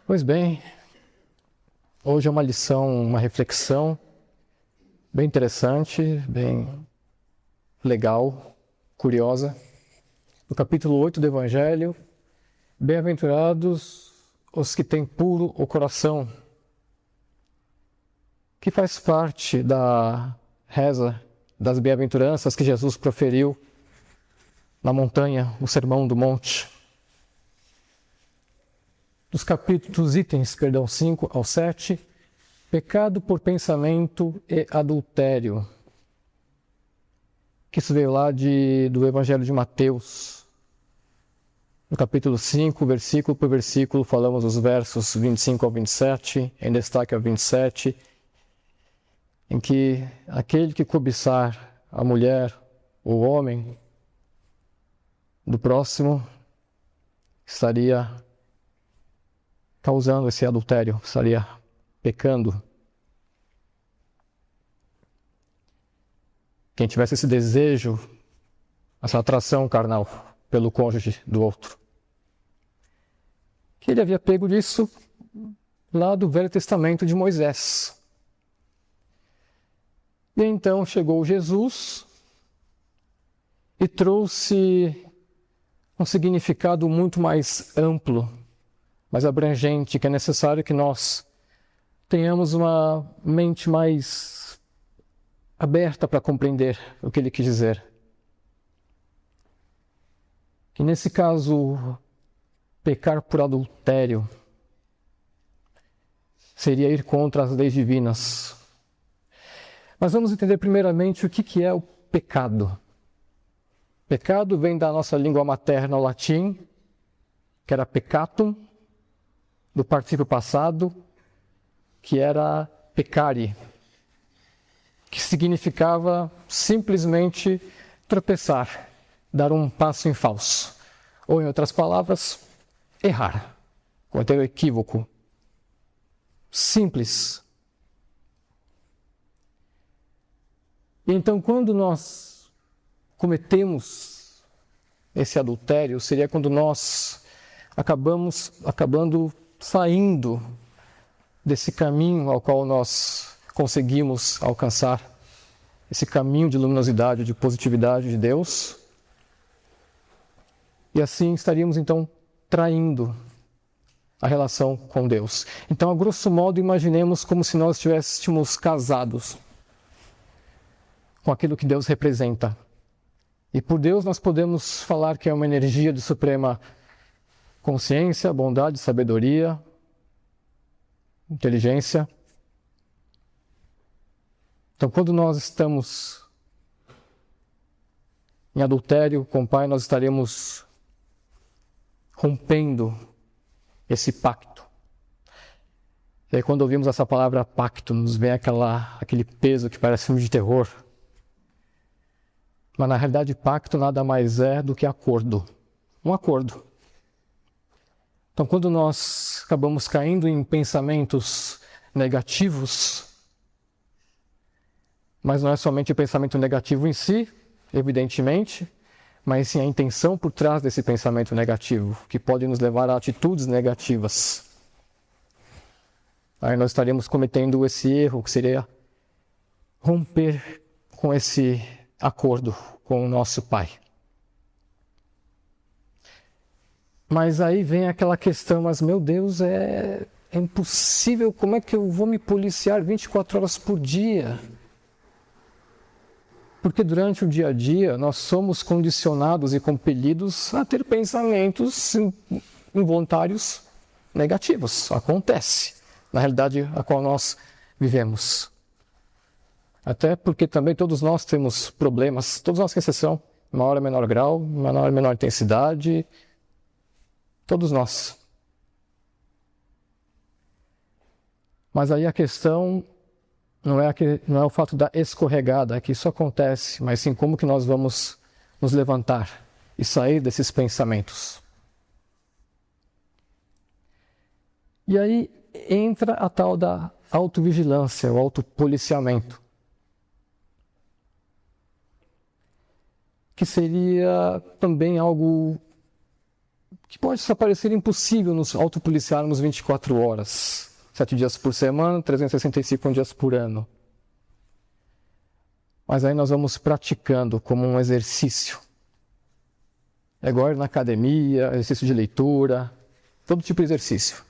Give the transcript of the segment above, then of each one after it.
Pois bem, hoje é uma lição, uma reflexão bem interessante, bem legal, curiosa. No capítulo 8 do Evangelho, bem-aventurados os que têm puro o coração, que faz parte da reza das bem-aventuranças que Jesus proferiu na montanha, o Sermão do Monte. Dos itens 5 ao 7, pecado por pensamento e adultério. Que isso veio lá do Evangelho de Mateus. No capítulo 5, versículo por versículo, falamos os versos 25 ao 27, em destaque ao 27, em que aquele que cobiçar a mulher ou o homem do próximo estaria causando esse adultério, estaria pecando. Quem tivesse esse desejo, essa atração carnal pelo cônjuge do outro. Que ele havia pego disso lá do Velho Testamento de Moisés. E então chegou Jesus e trouxe um significado muito mais amplo, mais abrangente, que é necessário que nós tenhamos uma mente mais aberta para compreender o que ele quis dizer. Que nesse caso, pecar por adultério seria ir contra as leis divinas. Mas vamos entender primeiramente o que é o pecado. Pecado vem da nossa língua materna, o latim, que era peccatum, do particípio passado, que era peccare, que significava simplesmente tropeçar, dar um passo em falso. Ou, em outras palavras, errar, cometer um equívoco. Simples. Então, quando nós cometemos esse adultério, seria quando nós acabando saindo desse caminho ao qual nós conseguimos alcançar, esse caminho de luminosidade, de positividade de Deus, e assim estaríamos então traindo a relação com Deus. Então, a grosso modo, imaginemos como se nós estivéssemos casados com aquilo que Deus representa. E por Deus nós podemos falar que é uma energia de suprema consciência, bondade, sabedoria, inteligência. Então, quando nós estamos em adultério com o Pai, nós estaremos rompendo esse pacto. E aí, quando ouvimos essa palavra pacto, nos vem aquele peso que parece filme de terror. Mas, na realidade, pacto nada mais é do que acordo. Um acordo. Então, quando nós acabamos caindo em pensamentos negativos, mas não é somente o pensamento negativo em si, evidentemente, mas sim a intenção por trás desse pensamento negativo, que pode nos levar a atitudes negativas. Aí nós estaremos cometendo esse erro, que seria romper com esse acordo com o nosso Pai. Mas aí vem aquela questão, mas meu Deus, é impossível, como é que eu vou me policiar 24 horas por dia? Porque durante o dia a dia nós somos condicionados e compelidos a ter pensamentos involuntários negativos. Acontece, na realidade a qual nós vivemos. Até porque também todos nós temos problemas, todos nós sem exceção, maior ou menor grau, maior ou menor intensidade, todos nós. Mas aí a questão não é o fato da escorregada, que isso acontece, mas sim como que nós vamos nos levantar e sair desses pensamentos. E aí entra a tal da autovigilância, o autopoliciamento, que seria também algo que pode parecer impossível nos autopoliciarmos 24 horas, 7 dias por semana, 365 dias por ano. Mas aí nós vamos praticando como um exercício. É igual ir na academia, exercício de leitura, todo tipo de exercício.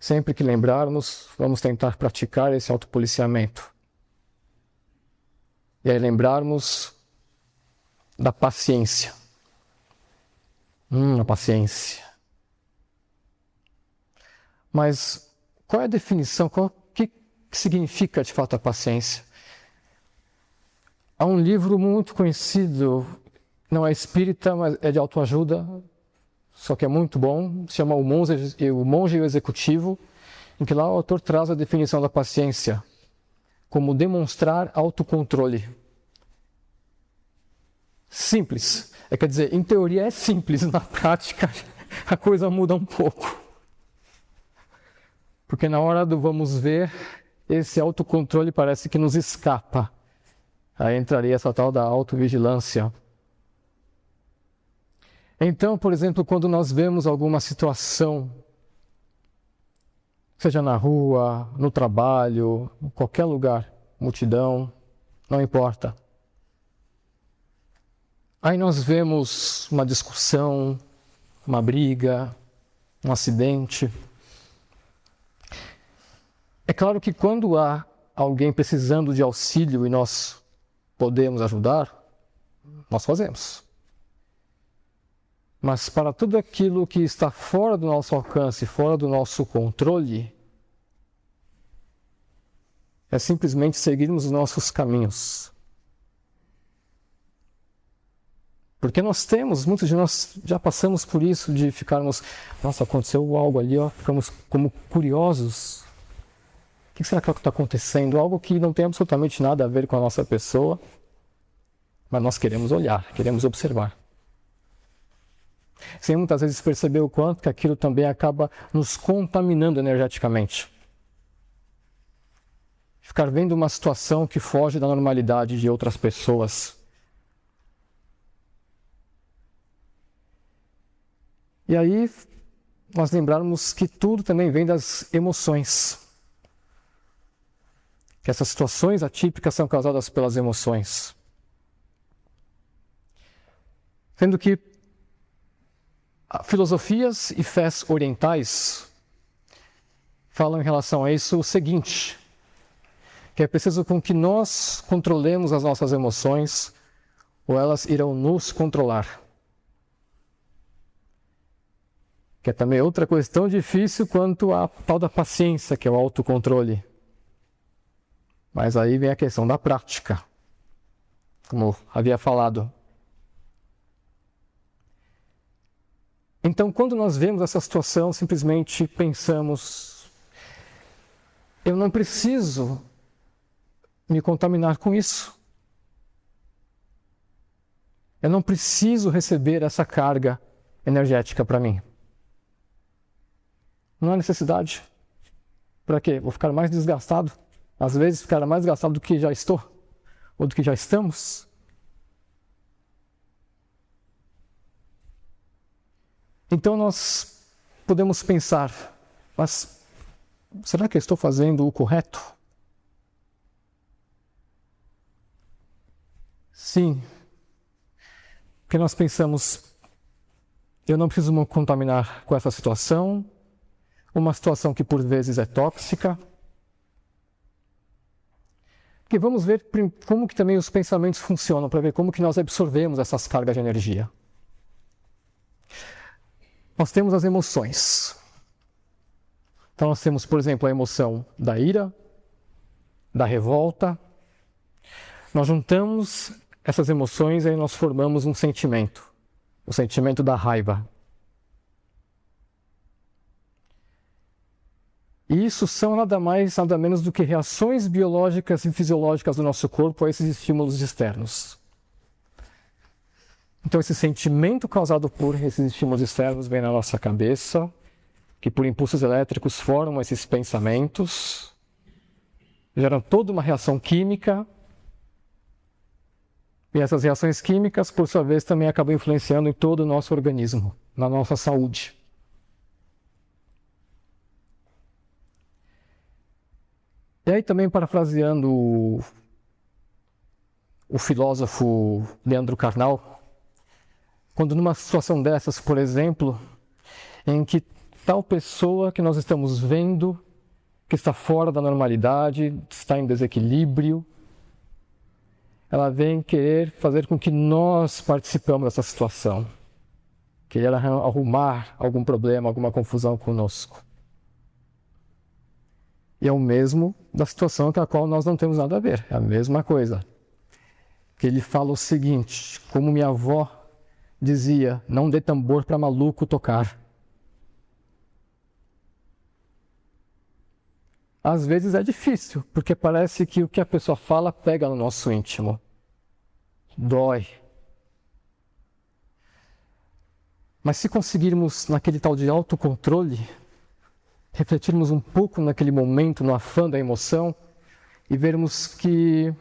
Sempre que lembrarmos, vamos tentar praticar esse autopoliciamento. E aí lembrarmos da paciência. A paciência. Mas qual é a definição? O que significa de fato a paciência? Há um livro muito conhecido, não é espírita, mas é de autoajuda, só que é muito bom, se chama O Monge e o Executivo, em que lá o autor traz a definição da paciência como demonstrar autocontrole. Simples. Quer dizer, em teoria é simples, na prática a coisa muda um pouco. Porque na hora do vamos ver, esse autocontrole parece que nos escapa. Aí entraria essa tal da autovigilância. Então, por exemplo, quando nós vemos alguma situação, seja na rua, no trabalho, em qualquer lugar, multidão, não importa. Aí nós vemos uma discussão, uma briga, um acidente. É claro que quando há alguém precisando de auxílio e nós podemos ajudar, nós fazemos. Mas para tudo aquilo que está fora do nosso alcance, fora do nosso controle, é simplesmente seguirmos os nossos caminhos. Porque muitos de nós já passamos por isso, de ficarmos, nossa, aconteceu algo ali, ficamos como curiosos. O que será que está acontecendo? Algo que não tem absolutamente nada a ver com a nossa pessoa, mas nós queremos olhar, queremos observar. Sem muitas vezes perceber o quanto que aquilo também acaba nos contaminando energeticamente. Ficar vendo uma situação que foge da normalidade de outras pessoas. E aí, nós lembrarmos que tudo também vem das emoções. Que essas situações atípicas são causadas pelas emoções. Sendo que filosofias e fés orientais falam em relação a isso o seguinte, que é preciso com que nós controlemos as nossas emoções ou elas irão nos controlar. Que é também outra coisa tão difícil quanto a tal da paciência, que é o autocontrole. Mas aí vem a questão da prática, como havia falado. Então, quando nós vemos essa situação, simplesmente pensamos, eu não preciso me contaminar com isso. Eu não preciso receber essa carga energética para mim. Não há necessidade. Para quê? Vou ficar mais desgastado. Às vezes, ficar mais desgastado do que já estou, ou do que já estamos. Então nós podemos pensar, mas será que eu estou fazendo o correto? Sim, porque nós pensamos, eu não preciso me contaminar com essa situação, uma situação que por vezes é tóxica. Porque vamos ver como que também os pensamentos funcionam, para ver como que nós absorvemos essas cargas de energia. Nós temos as emoções. Então nós temos, por exemplo, a emoção da ira, da revolta. Nós juntamos essas emoções e aí nós formamos um sentimento. O sentimento da raiva. E isso são nada mais, nada menos do que reações biológicas e fisiológicas do nosso corpo a esses estímulos externos. Então esse sentimento causado por esses estímulos externos vem na nossa cabeça, que por impulsos elétricos formam esses pensamentos, geram toda uma reação química, e essas reações químicas, por sua vez, também acabam influenciando em todo o nosso organismo. na nossa saúde. E aí também parafraseando o filósofo Leandro Carnal, quando numa situação dessas, por exemplo, em que tal pessoa que nós estamos vendo, que está fora da normalidade, está em desequilíbrio, ela vem querer fazer com que nós participamos dessa situação, querer arrumar algum problema, alguma confusão conosco. E é o mesmo da situação com a qual nós não temos nada a ver, é a mesma coisa. Que ele fala o seguinte, como minha avó dizia, não dê tambor para maluco tocar. Às vezes é difícil, porque parece que o que a pessoa fala pega no nosso íntimo. Dói. Mas se conseguirmos, naquele tal de autocontrole, refletirmos um pouco naquele momento, no afã da emoção, e vermos que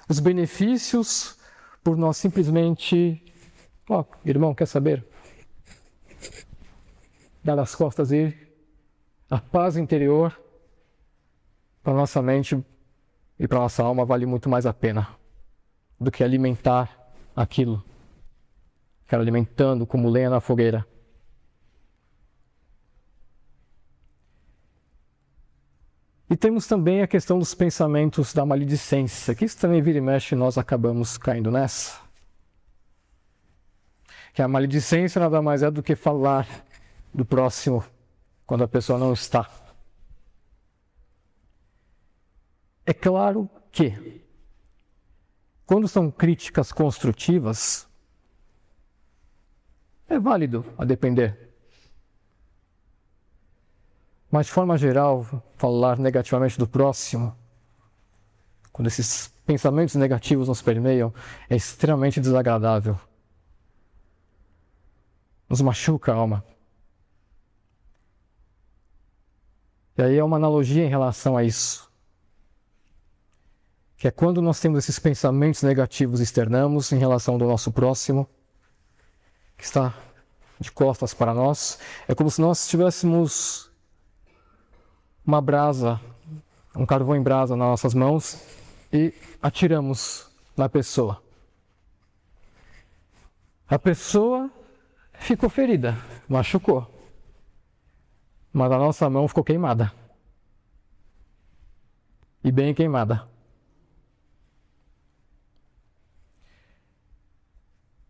os benefícios, por nós simplesmente, irmão, quer saber? Dar as costas e ir, a paz interior para nossa mente e para nossa alma vale muito mais a pena do que alimentar aquilo, ficar alimentando como lenha na fogueira. E temos também a questão dos pensamentos da maledicência, que isso também vira e mexe, nós acabamos caindo nessa. Que a maledicência nada mais é do que falar do próximo quando a pessoa não está. É claro que, quando são críticas construtivas, é válido a depender. Mas, de forma geral, falar negativamente do próximo, quando esses pensamentos negativos nos permeiam, é extremamente desagradável. Nos machuca a alma. E aí é uma analogia em relação a isso. Que é quando nós temos esses pensamentos negativos externamos em relação do nosso próximo, que está de costas para nós, é como se nós tivéssemos uma brasa, um carvão em brasa nas nossas mãos e atiramos na pessoa. A pessoa ficou ferida, machucou, mas a nossa mão ficou queimada. E bem queimada.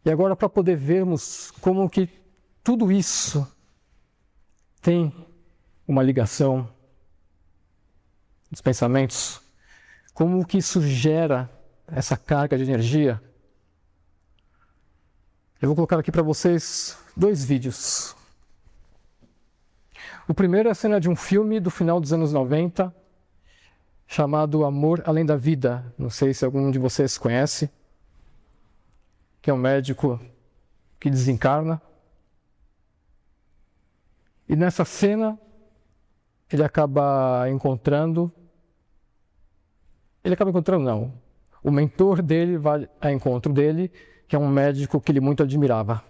E agora, para poder vermos como que tudo isso tem uma ligação dos pensamentos, como que isso gera essa carga de energia, eu vou colocar aqui para vocês 2 vídeos. O primeiro é a cena de um filme do final dos anos 90, chamado Amor Além da Vida. Não sei se algum de vocês conhece, que é um médico que desencarna. E nessa cena, ele acaba encontrando não. O mentor dele vai ao encontro dele, que é um médico que ele muito admirava.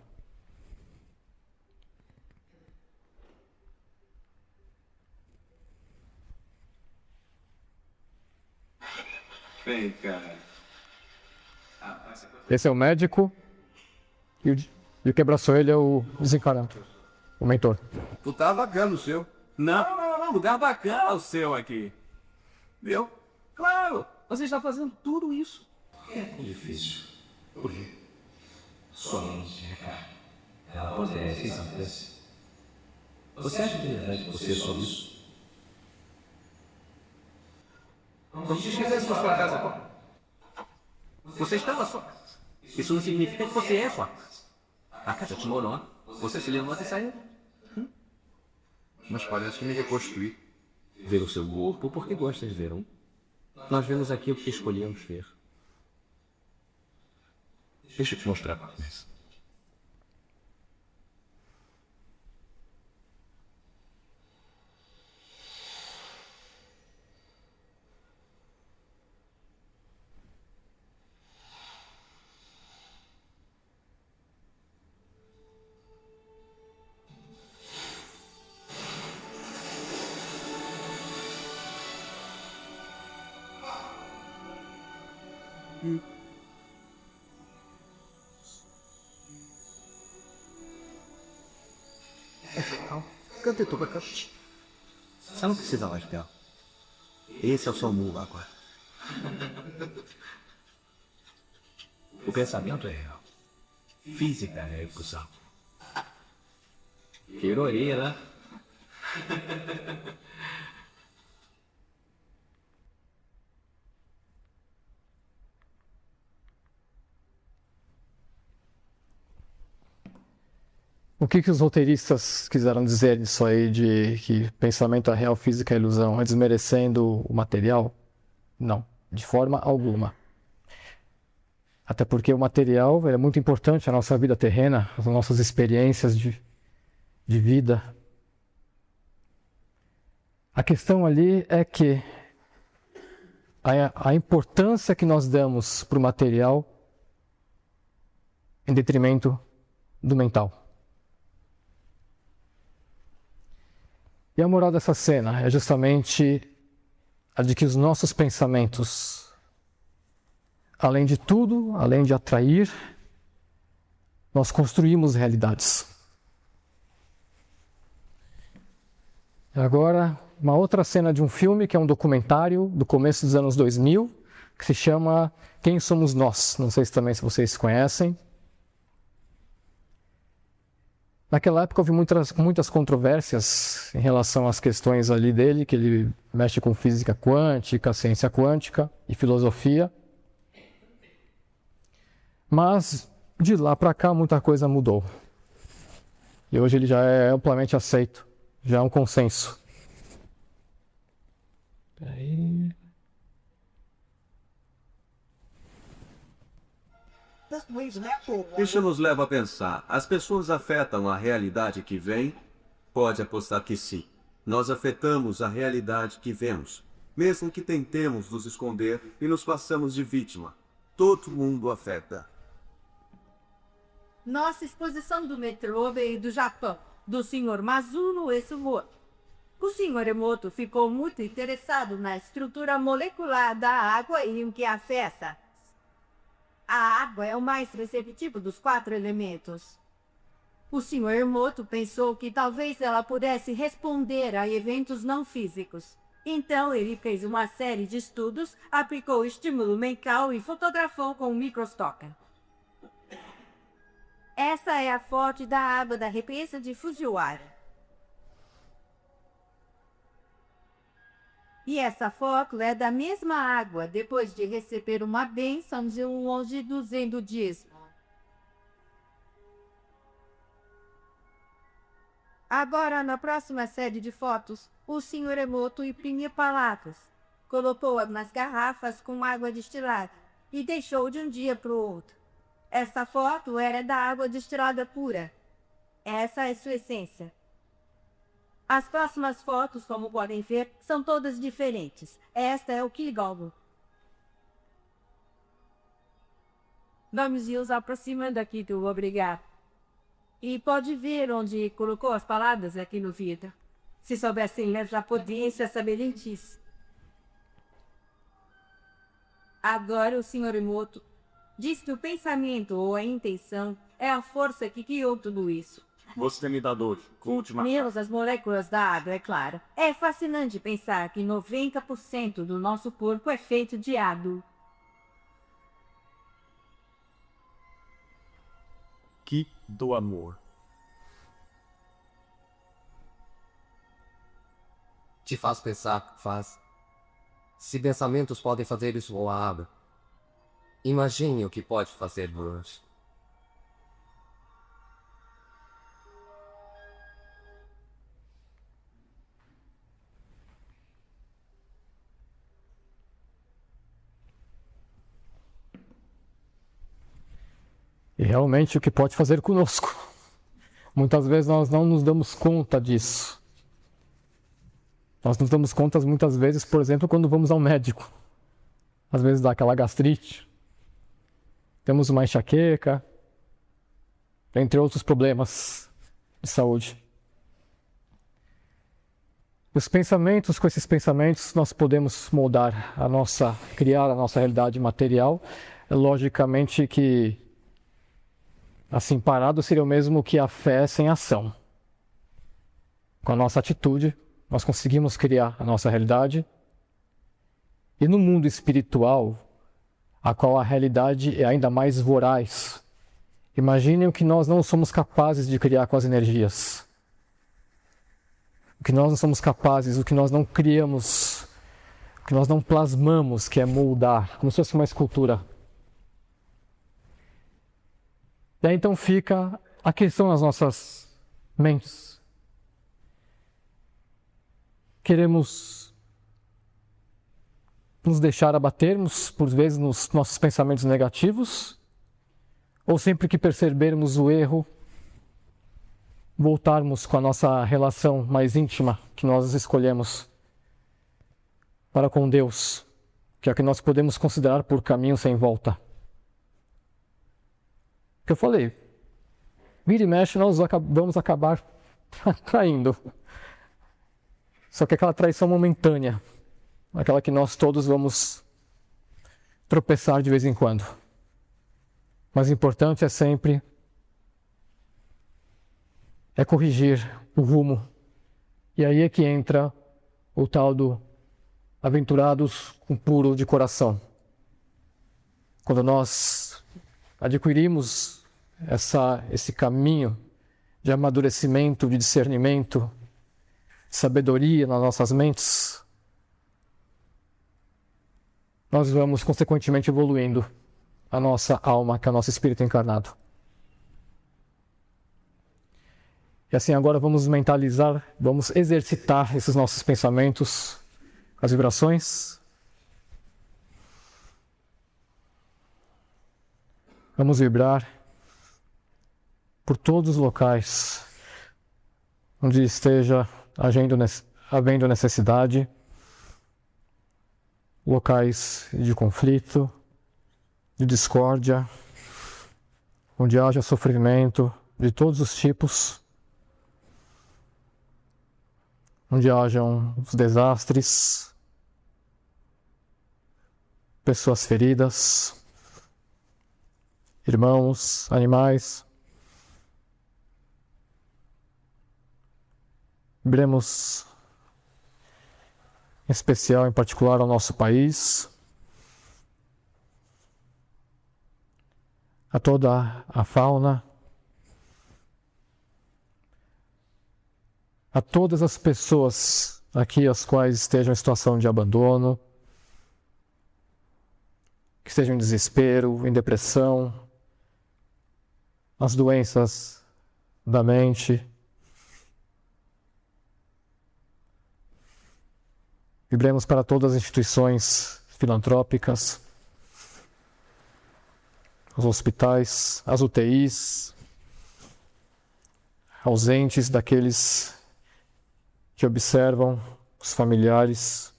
Vem, cara. Esse é o médico e o que abraçou ele é o desencarnado, o mentor. Tu tá bacana o seu. Não, lugar bacana o seu aqui. Viu? Claro, você está fazendo tudo isso. É difícil. Por quê? Sua mente, cara. Ela acontece, acontece. Você acha de verdade que você é só isso? Como se esquecesse da sua casa. Você está na sua casa. Isso não significa que você é sua casa. A casa te morou. Você se levantou e saiu. Mas parece que me reconstruí. Ver o seu corpo porque gosta de ver um. Nós vemos aqui o que escolhemos ver. Deixa eu te mostrar uma coisa. Canta tu, canta. Você não precisa mais dela. Esse é o seu mundo agora. O pensamento é real. Física é ilusão. Que ironia, né? O que os roteiristas quiseram dizer disso aí, de que pensamento é real, física é ilusão? É desmerecendo o material? Não, de forma alguma. Até porque o material é muito importante na nossa vida terrena, as nossas experiências de vida. A questão ali é que a importância que nós damos para o material em detrimento do mental. E a moral dessa cena é justamente a de que os nossos pensamentos, além de tudo, além de atrair, nós construímos realidades. E agora, uma outra cena de um filme que é um documentário do começo dos anos 2000, que se chama Quem Somos Nós? Não sei se vocês conhecem. Naquela época houve muitas controvérsias em relação às questões ali dele, que ele mexe com física quântica, ciência quântica e filosofia. Mas de lá para cá muita coisa mudou. E hoje ele já é amplamente aceito, já é um consenso. Peraí. Isso nos leva a pensar. As pessoas afetam a realidade que vem? Pode apostar que sim. Nós afetamos a realidade que vemos. Mesmo que tentemos nos esconder e nos façamos de vítima. Todo mundo afeta. Nossa exposição do metrô veio do Japão, do Sr. Masuno Esumoto. O Sr. Emoto ficou muito interessado na estrutura molecular da água e o que acessa. A água é o mais receptivo dos 4 elementos. O Sr. Emoto pensou que talvez ela pudesse responder a eventos não físicos. Então ele fez uma série de estudos, aplicou estímulo mental e fotografou com um microscópio. Essa é a foto da água da represa de Fujiwara. E essa foto é da mesma água, depois de receber uma bênção de um monge do Zen budismo. Agora, na próxima série de fotos, o Sr. Emoto imprimiu palavras, colocou-as nas garrafas com água destilada e deixou de um dia para o outro. Essa foto era da água destilada pura. Essa é sua essência. As próximas fotos, como podem ver, são todas diferentes. Esta é o Kigogo. Vamos nos aproximando aqui do obrigado. E pode ver onde colocou as palavras aqui no vidro. Se soubessem ler japonês, já saberiam disso. Agora o Sr. Emoto diz que o pensamento ou a intenção é a força que criou tudo isso. Você me dá dor. Última. Menos as moléculas da água, é claro. É fascinante pensar que 90% do nosso corpo é feito de água. Que do amor. Te faz pensar, faz. Se pensamentos podem fazer isso com a água, imagine o que pode fazer Bruce. E realmente o que pode fazer conosco. Muitas vezes nós não nos damos conta disso. Nós nos damos conta muitas vezes, por exemplo, quando vamos ao médico. Às vezes dá aquela gastrite, temos uma enxaqueca, entre outros problemas de saúde. Os pensamentos, com esses pensamentos, nós podemos moldar criar a nossa realidade material, logicamente que assim parado seria o mesmo que a fé sem ação. Com a nossa atitude, nós conseguimos criar a nossa realidade. E no mundo espiritual, a qual a realidade é ainda mais voraz, imaginem o que nós não somos capazes de criar com as energias. O que nós não somos capazes, o que nós não criamos, o que nós não plasmamos, que é moldar, como se fosse uma escultura. Daí então fica a questão nas nossas mentes. Queremos nos deixar abatermos, por vezes, nos nossos pensamentos negativos, ou sempre que percebermos o erro, voltarmos com a nossa relação mais íntima que nós escolhemos para com Deus, que é o que nós podemos considerar por caminho sem volta. Que eu falei, vira e mexe, nós vamos acabar traindo. Só que aquela traição momentânea, aquela que nós todos vamos tropeçar de vez em quando. Mas o importante é sempre corrigir o rumo. E aí é que entra o tal do aventurados com puro de coração. Quando nós adquirimos esse caminho de amadurecimento, de discernimento, sabedoria nas nossas mentes, nós vamos consequentemente evoluindo a nossa alma, que é o nosso espírito encarnado. E assim agora vamos mentalizar, vamos exercitar esses nossos pensamentos, as vibrações. Vamos vibrar por todos os locais onde esteja havendo necessidade, locais de conflito, de discórdia, onde haja sofrimento de todos os tipos, onde hajam os desastres, pessoas feridas, irmãos, animais. Vibremos em especial, em particular, ao nosso país, a toda a fauna, a todas as pessoas aqui as quais estejam em situação de abandono, que estejam em desespero, em depressão, as doenças da mente. Vibremos para todas as instituições filantrópicas, os hospitais, as UTIs, ausentes daqueles que observam os familiares,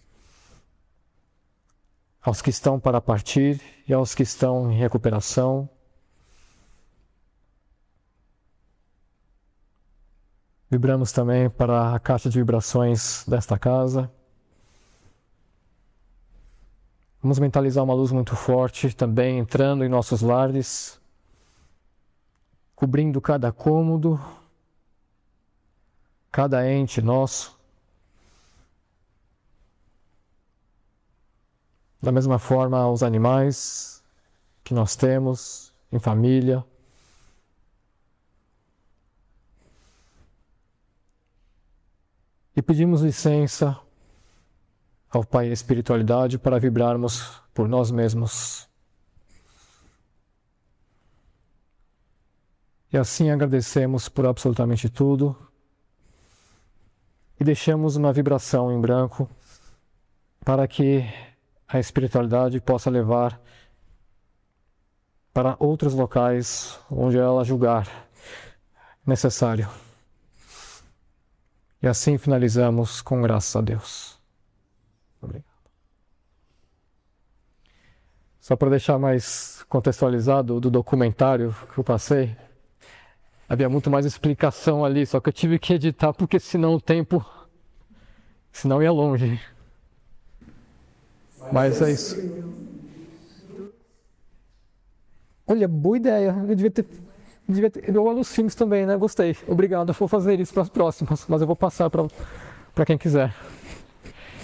aos que estão para partir e aos que estão em recuperação. Vibramos também para a caixa de vibrações desta casa. Vamos mentalizar uma luz muito forte também entrando em nossos lares, cobrindo cada cômodo, cada ente nosso. Da mesma forma, os animais que nós temos em família. E pedimos licença ao Pai Espiritualidade para vibrarmos por nós mesmos. E assim agradecemos por absolutamente tudo e deixamos uma vibração em branco para que a espiritualidade possa levar para outros locais onde ela julgar necessário. E assim finalizamos com graças a Deus. Obrigado. Só para deixar mais contextualizado do documentário que eu passei, havia muito mais explicação ali, só que eu tive que editar porque senão o tempo, senão ia longe. Mas é isso. Olha, boa ideia. Eu devia ter eu olho os filmes também, né? Gostei. Obrigado, eu vou fazer isso para as próximas, mas eu vou passar para quem quiser.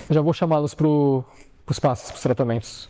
Eu já vou chamá-los para os passos, para os tratamentos.